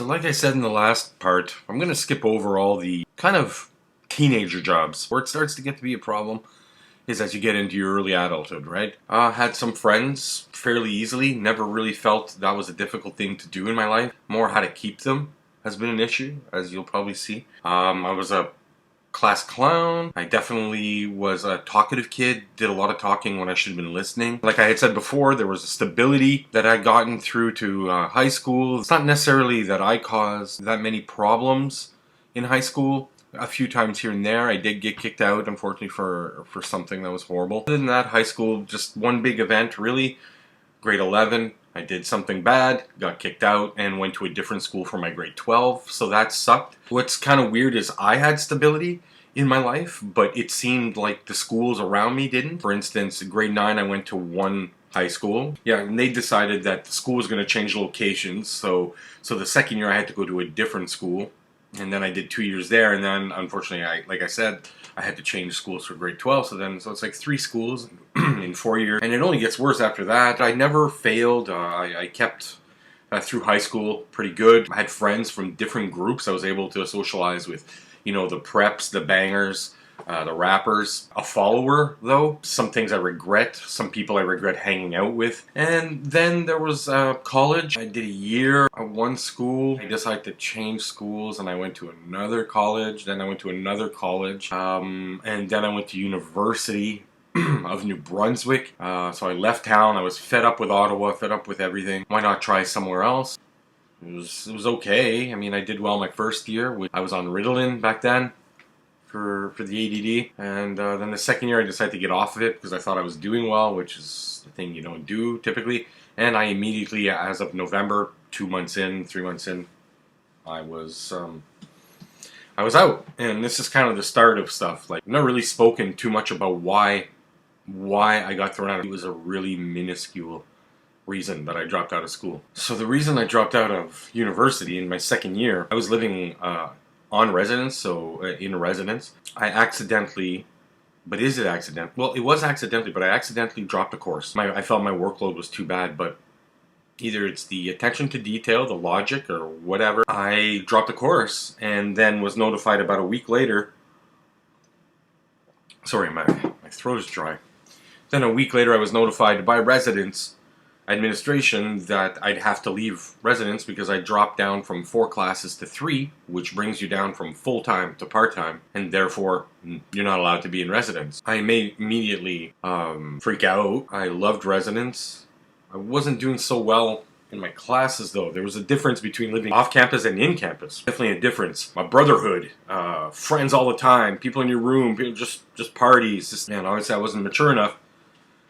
So like I said in the last part, I'm going to skip over all the kind of teenager jobs. Where it starts to get to be a problem is as you get into your early adulthood, right? Had some friends fairly easily, never really felt that was a difficult thing to do in my life. More how to keep them has been an issue, as you'll probably see. I was a class clown. I definitely was a talkative kid, did a lot of talking when I should have been listening. Like I had said before, there was a stability that I'd gotten through to high school. It's not necessarily that I caused that many problems in high school. A few times here and there, I did get kicked out, unfortunately, for something that was horrible. Other than that, high school, just one big event, really. Grade 11, I did something bad, got kicked out, and went to a different school for my grade 12, so that sucked. What's kind of weird is I had stability in my life, but it seemed like the schools around me didn't. For instance, in grade 9, I went to one high school. Yeah, and they decided that the school was going to change locations, so the second year I had to go to a different school. And then I did 2 years there, and then unfortunately, like I said, I had to change schools for grade 12. So it's like 3 schools in 4 years, and it only gets worse after that. I never failed. I kept through high school pretty good. I had friends from different groups. I was able to socialize with, the preps, the bangers, the rappers. A follower, though. Some things I regret. Some people I regret hanging out with. And then there was college. I did a year at one school. I decided to change schools, and I went to another college. Then I went to another college. And then I went to university of New Brunswick. So I left town. I was fed up with Ottawa, fed up with everything. Why not try somewhere else? It was okay. I mean, I did well my first year. I was on Ritalin back then for the A.D.H.D. And then the second year I decided to get off of it because I thought I was doing well, which is the thing you don't do typically. And I immediately, as of November, 2 months in, 3 months in, I was out. And this is kind of the start of stuff. Like, I've not really spoken too much about why I got thrown out. It was a really minuscule reason that I dropped out of school. So the reason I dropped out of university in my second year, I was living on residence, so in residence. I accidentally, but is it accident? Well, it was accidentally, but I accidentally dropped a course. I felt my workload was too bad, but either it's the attention to detail, the logic, or whatever. I dropped a course and then was notified about a week later. Sorry, my throat is dry. Then a week later I was notified by residence administration that I'd have to leave residence because I dropped down from 4 classes to 3, which brings you down from full-time to part-time, and therefore you're not allowed to be in residence. I may immediately freak out. I loved residence. I wasn't doing so well in my classes, though. There was a difference between living off campus and in campus. Definitely a difference. My brotherhood, friends all the time, people in your room, people just parties. Man, obviously I wasn't mature enough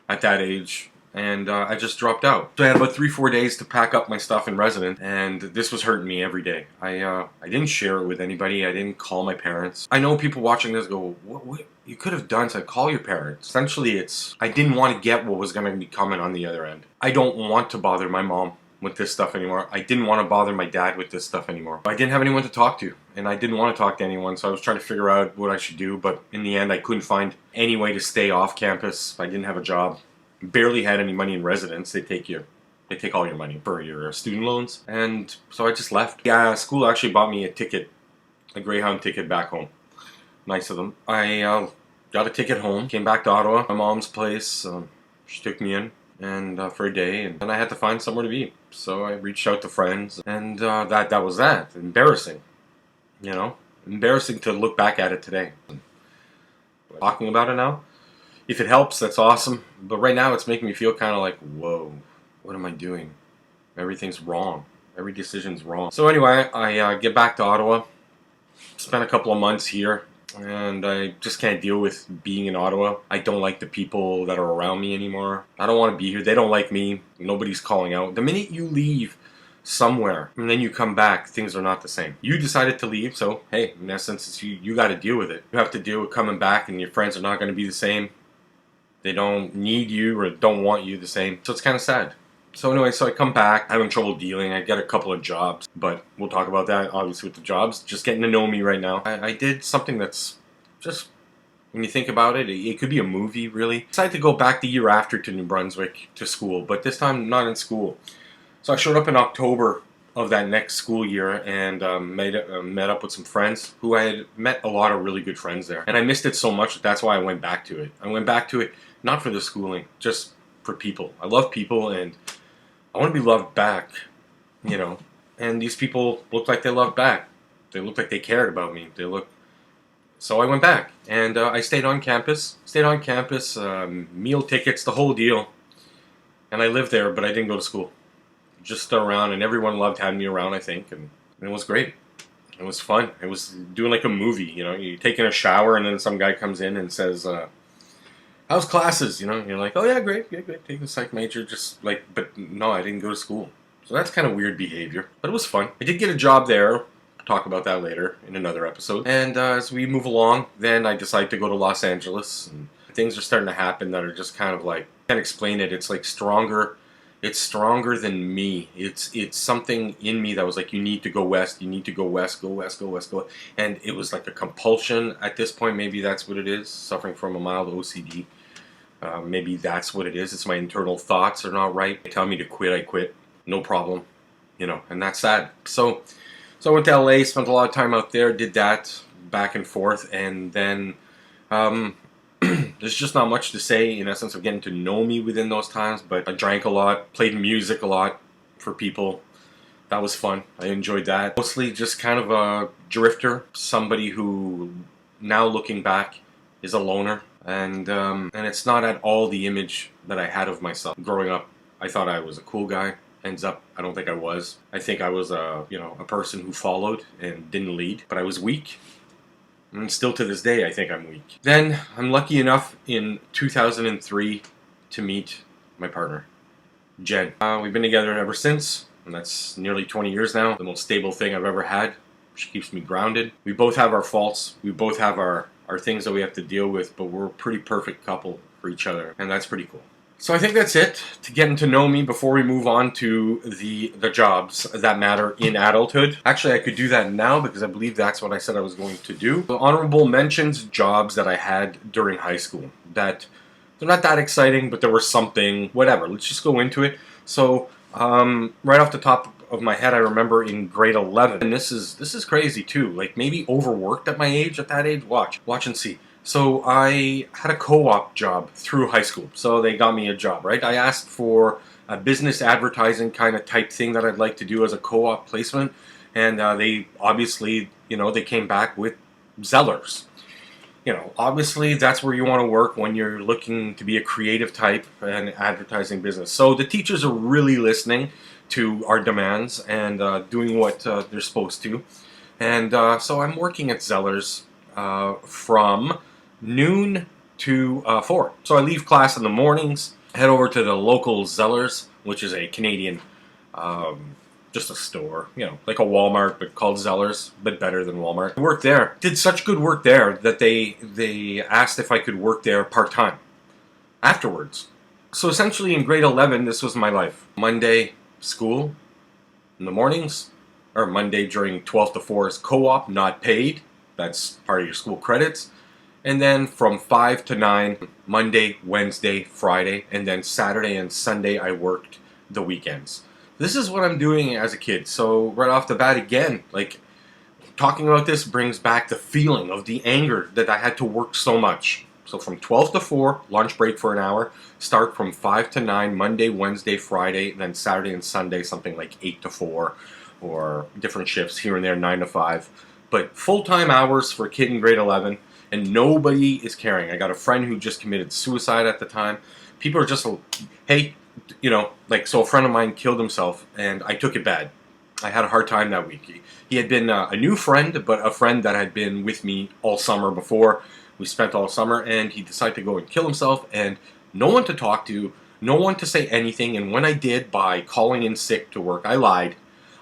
at that age. And I just dropped out. So I had about 3-4 days to pack up my stuff in residence, and this was hurting me every day. I didn't share it with anybody. I didn't call my parents. I know people watching this go, what you could have done to call your parents. Essentially, I didn't want to get what was going to be coming on the other end. I don't want to bother my mom with this stuff anymore. I didn't want to bother my dad with this stuff anymore. I didn't have anyone to talk to, and I didn't want to talk to anyone, so I was trying to figure out what I should do, but in the end, I couldn't find any way to stay off campus. I didn't have a job. Barely had any money in residence. They take all your money for your student loans, and so I just left. Yeah, school actually bought me a Greyhound ticket back home. Nice of them. I got a ticket home, came back to Ottawa, my mom's place. She took me in and for a day, and then I had to find somewhere to be. So I reached out to friends, and that was that. Embarrassing, embarrassing to look back at it today. Talking about it now. If it helps, that's awesome. But right now, it's making me feel kind of like, whoa, what am I doing? Everything's wrong. Every decision's wrong. So anyway, I get back to Ottawa. Spent a couple of months here, and I just can't deal with being in Ottawa. I don't like the people that are around me anymore. I don't want to be here. They don't like me. Nobody's calling out. The minute you leave somewhere and then you come back, things are not the same. You decided to leave, so hey, in essence, it's you got to deal with it. You have to deal with coming back, and your friends are not going to be the same. They don't need you or don't want you the same. So it's kind of sad. So anyway, so I come back, having trouble dealing. I get a couple of jobs, but we'll talk about that obviously with the jobs. Just getting to know me right now. I did something that's just, when you think about it, it could be a movie really. I decided to go back the year after to New Brunswick to school, but this time not in school. So I showed up in October of that next school year and met up with some friends who I had met a lot of really good friends there. And I missed it so much, that's why I went back to it. I went back to it not for the schooling, just for people. I love people and I want to be loved back, you know. And these people looked like they loved back. They looked like they cared about me. So I went back and I stayed on campus. Meal tickets, the whole deal. And I lived there, but I didn't go to school. Just stood around, and everyone loved having me around, I think, and it was great. It was fun. It was doing like a movie, you know. You're taking a shower, and then some guy comes in and says, how's classes, you know? And you're like, oh yeah, great, taking a psych major, just like, but no, I didn't go to school. So that's kind of weird behavior, but it was fun. I did get a job there. I'll talk about that later in another episode. And as we move along, then I decided to go to Los Angeles, and things are starting to happen that are just kind of like, I can't explain it. It's like stronger. It's stronger than me. It's something in me that was like, you need to go west. You need to go west. Go west. Go west. Go. And it was like a compulsion at this point. Maybe that's what it is. Suffering from a mild OCD. Maybe that's what it is. It's my internal thoughts are not right. They tell me to quit. I quit. No problem. You know, and that's sad. So I went to LA. Spent a lot of time out there. Did that back and forth, and then. There's just not much to say in essence of getting to know me within those times, but I drank a lot, played music a lot for people. That was fun. I enjoyed that. Mostly just kind of a drifter, somebody who, now looking back, is a loner. And it's not at all the image that I had of myself. Growing up, I thought I was a cool guy. Ends up, I don't think I was. I think I was a person who followed and didn't lead, but I was weak. And still to this day, I think I'm weak. Then, I'm lucky enough in 2003 to meet my partner, Jen. We've been together ever since, and that's nearly 20 years now. The most stable thing I've ever had. She keeps me grounded. We both have our faults. We both have our things that we have to deal with, but we're a pretty perfect couple for each other, and that's pretty cool. So I think that's it to getting to know me before we move on to the jobs that matter in adulthood. Actually, I could do that now because I believe that's what I said I was going to do. The honorable mentions, jobs that I had during high school. That they're not that exciting, but there was something, whatever. Let's just go into it. So right off the top of my head, I remember in grade 11, and this is crazy too. Like maybe overworked at my age, at that age. Watch and see. So I had a co-op job through high school. So they got me a job, right? I asked for a business advertising kind of type thing that I'd like to do as a co-op placement. And they obviously, they came back with Zellers. Obviously that's where you want to work when you're looking to be a creative type and advertising business. So the teachers are really listening to our demands and doing what they're supposed to. And so I'm working at Zellers from noon to 4. So I leave class in the mornings, head over to the local Zellers, which is a Canadian, just a store, like a Walmart, but called Zellers, but better than Walmart. I worked there. Did such good work there that they asked if I could work there part-time afterwards. So essentially in grade 11, this was my life. Monday, school in the mornings, or Monday during 12 to 4 is co-op, not paid. That's part of your school credits. And then from 5 to 9, Monday, Wednesday, Friday, and then Saturday and Sunday I worked the weekends. This is what I'm doing as a kid. So right off the bat again, like talking about this brings back the feeling of the anger that I had to work so much. So from 12 to 4, lunch break for an hour, start from 5 to 9, Monday, Wednesday, Friday, then Saturday and Sunday, something like 8 to 4, or different shifts here and there, 9 to 5. But full-time hours for a kid in grade 11, and nobody is caring. I got a friend who just committed suicide at the time. People are just, hey, so a friend of mine killed himself, and I took it bad. I had a hard time that week. He had been a new friend, but a friend that had been with me all summer before. We spent all summer, and he decided to go and kill himself, and no one to talk to, no one to say anything, and when I did, by calling in sick to work, I lied.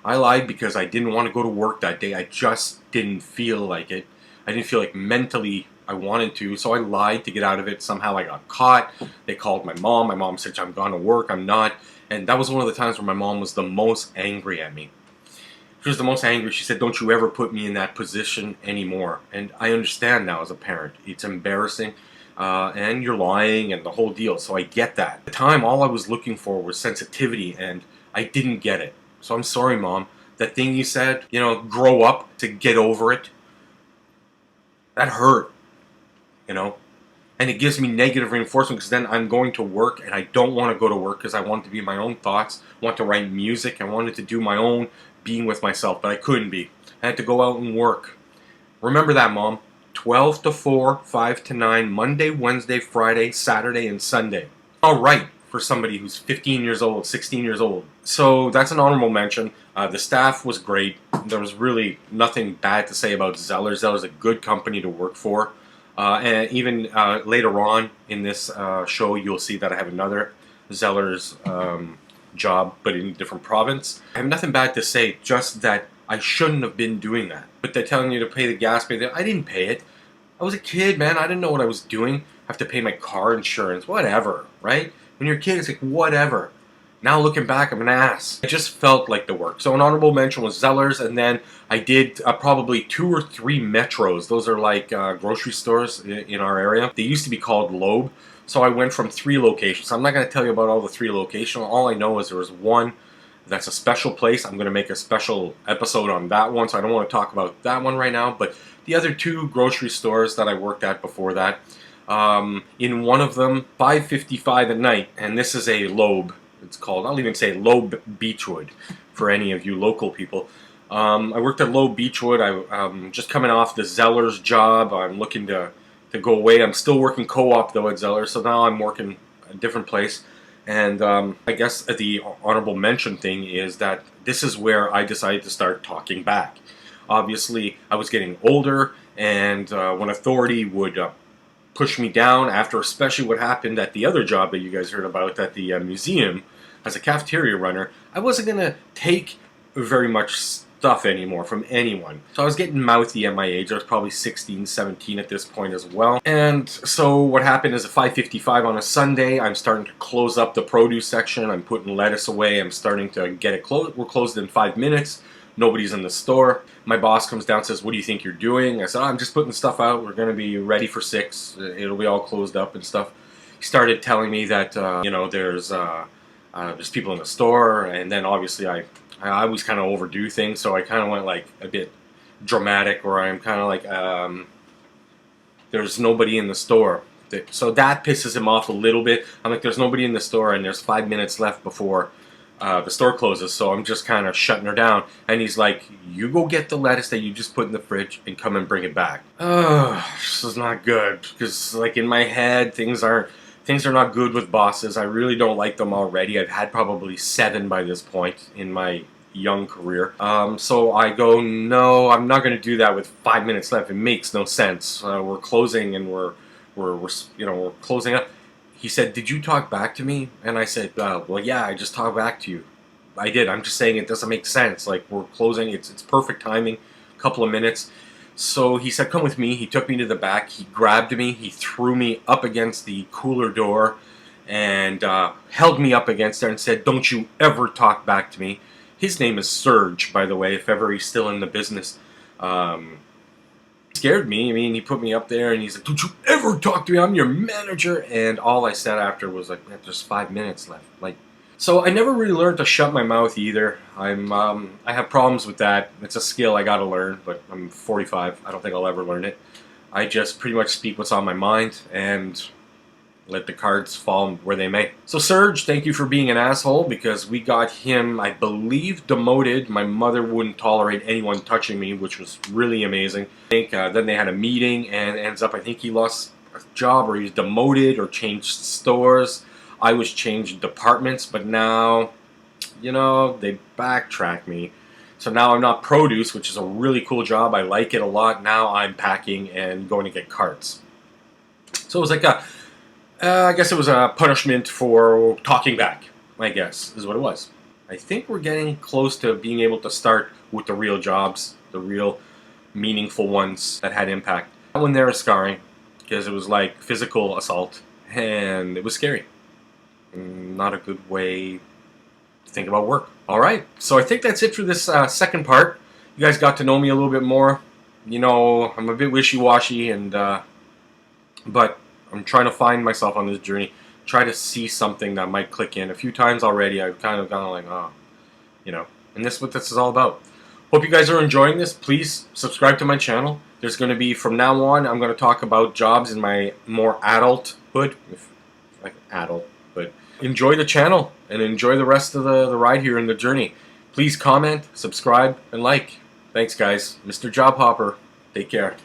I lied because I didn't want to go to work that day. I just didn't feel like it. I didn't feel like mentally I wanted to, so I lied to get out of it. Somehow I got caught. They called my mom. My mom said, I'm going to work. I'm not. And that was one of the times where my mom was the most angry at me. She was the most angry. She said, don't you ever put me in that position anymore. And I understand now as a parent. It's embarrassing. And you're lying and the whole deal. So I get that. At the time, all I was looking for was sensitivity, and I didn't get it. So I'm sorry, Mom, that thing you said, grow up to get over it. That hurt, and it gives me negative reinforcement because then I'm going to work and I don't want to go to work because I want to be my own thoughts, want to write music, I wanted to do my own being with myself, but I couldn't be. I had to go out and work. Remember that, Mom. 12 to 4, 5 to 9, Monday, Wednesday, Friday, Saturday, and Sunday. All right for somebody who's 15 years old, 16 years old. So that's an honorable mention. The staff was great. There was really nothing bad to say about Zellers. Zellers is a good company to work for. And even later on in this show, you'll see that I have another Zellers job, but in a different province. I have nothing bad to say, just that I shouldn't have been doing that. But they're telling you to pay the gas pay. I didn't pay it. I was a kid, man. I didn't know what I was doing. I have to pay my car insurance, whatever, right? When you're a kid, it's like, whatever. Now looking back, I'm an ass. I just felt like the work. So an honorable mention was Zellers, and then I did probably 2 or 3 Metros. Those are like grocery stores in our area. They used to be called Loeb. So I went from 3 locations. I'm not going to tell you about all the 3 locations. All I know is there was one that's a special place. I'm going to make a special episode on that one, so I don't want to talk about that one right now. But the other 2 grocery stores that I worked at before that, in one of them, 5:55 at night, and this is a Loeb. It's called, I'll even say Loeb Beechwood for any of you local people. I worked at Loeb Beechwood. I'm just coming off the Zellers job. I'm looking to go away. I'm still working co-op though at Zellers, so now I'm working a different place. And I guess the honorable mention thing is that this is where I decided to start talking back. Obviously, I was getting older, and when authority would push me down after especially what happened at the other job that you guys heard about at the museum as a cafeteria runner, I wasn't going to take very much stuff anymore from anyone. So I was getting mouthy at my age. I was probably 16, 17 at this point as well. And so what happened is at 5:55 on a Sunday, I'm starting to close up the produce section. I'm putting lettuce away. I'm starting to get it closed. We're closed in 5 minutes. Nobody's in the store. My boss comes down and says, "What do you think you're doing?" I said, "I'm just putting stuff out. We're going to be ready for 6. It'll be all closed up and stuff." He started telling me that, there's people in the store. And then obviously I always kind of overdo things. So I kind of went like a bit dramatic, where I'm kind of like, there's nobody in the store. So that pisses him off a little bit. I'm like, there's nobody in the store and there's 5 minutes left before the store closes, so I'm just kind of shutting her down. And he's like, "You go get the lettuce that you just put in the fridge and come and bring it back." This is not good, because like in my head, things are not good with bosses. I really don't like them already. I've had probably 7 by this point in my young career. So I go, no, I'm not going to do that with 5 minutes left. It makes no sense. We're closing, and we're closing up. He said, "Did you talk back to me?" And I said, "Well, yeah, I just talked back to you." I did. I'm just saying it doesn't make sense. Like, we're closing. It's perfect timing. A couple of minutes. So he said, "Come with me." He took me to the back. He grabbed me. He threw me up against the cooler door and held me up against there and said, "Don't you ever talk back to me." His name is Serge, by the way, if ever he's still in the business. Scared me. I mean, he put me up there and he's like, "Don't you ever talk to me, I'm your manager." And all I said after was like, "Man, there's 5 minutes left." So I never really learned to shut my mouth either. I have problems with that. It's a skill I gotta learn, but I'm 45. I don't think I'll ever learn it. I just pretty much speak what's on my mind and let the cards fall where they may. So Serge, thank you for being an asshole, because we got him, I believe, demoted. My mother wouldn't tolerate anyone touching me, which was really amazing. I think then they had a meeting, and ends up, I think he lost a job, or he was demoted, or changed stores. I was changed departments, but now, they backtrack me. So now I'm not produce, which is a really cool job. I like it a lot. Now I'm packing and going to get carts. So it was like I guess it was a punishment for talking back, I guess, is what it was. I think we're getting close to being able to start with the real jobs, the real meaningful ones that had impact. That one there is scarring, because it was like physical assault, and it was scary. Not a good way to think about work. Alright, so I think that's it for this second part. You guys got to know me a little bit more. I'm a bit wishy-washy, but I'm trying to find myself on this journey, try to see something that might click in. A few times already, I've kind of gone like, And that's what this is all about. Hope you guys are enjoying this. Please subscribe to my channel. There's going to be, from now on, I'm going to talk about jobs in my more adulthood. Like adult, but enjoy the channel and enjoy the rest of the ride here in the journey. Please comment, subscribe, and like. Thanks, guys. Mr. Job Hopper. Take care.